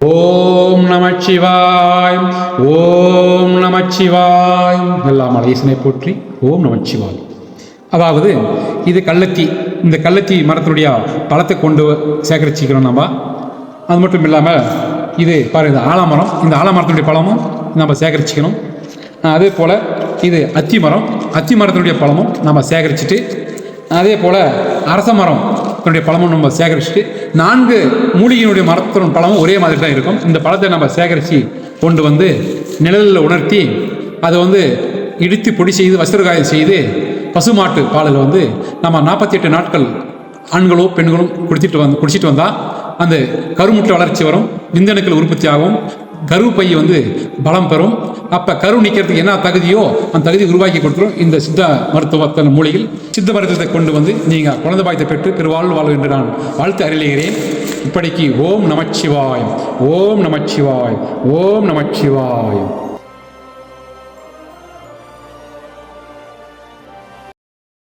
ஓம் நமச்சிவாய். ஓம் நமச்சிவாய். எல்லாம் மலேசனை போற்றி. ஓம் நமச்சிவாய். அதாவது இது கள்ளத்தி. இந்த கள்ளத்தி மரத்தினுடைய பழத்தை கொண்டு சேகரிச்சுக்கிறோம் நம்ம. அது மட்டும் இல்லாமல் இது பாருங்கள், இந்த ஆலமரம். இந்த ஆலமரத்தினுடைய பழமும் நம்ம சேகரிச்சுக்கணும். அதே போல் இது அத்தி மரம். அத்தி மரத்தினுடைய பழமும் நம்ம சேகரிச்சுட்டு, அதே போல் அரச மரம் பழமும் நம்ம சேகரிச்சுட்டு, 4 மூலிகையினுடைய மரத்தின் பழமும் ஒரே மாதிரி தான் இருக்கும். இந்த பழத்தை நம்ம சேகரித்து கொண்டு வந்து நிழலில் உணர்த்தி அதை இடித்து பொடி செய்து வஸ்திரகாயம் செய்து பசுமாட்டு பாலில் நம்ம 48 நாட்கள் ஆண்களோ பெண்களும் குடிச்சிட்டு வந்தால் அந்த கருமுட்டை வளர்ச்சி வரும், விந்தணுக்கள் உற்பத்தி ஆகும், கருப்பை பலம் பெறும். அப்போ கரு நிற்கிறதுக்கு என்ன தகுதியோ அந்த தகுதி உருவாக்கி கொடுத்துரும். இந்த சித்த மருத்துவத்தின் மூலிகையில் சித்த மருத்துவத்தை கொண்டு நீங்கள் குழந்தை பாய்த்தை பெற்று பெருவாழ்வு வாழ்வு என்று நான் வாழ்த்து அறிகிறேன். இப்படிக்கு ஓம் நமச்சிவாய். ஓம் நமச்சிவாய். ஓம் நமச்சிவாய்.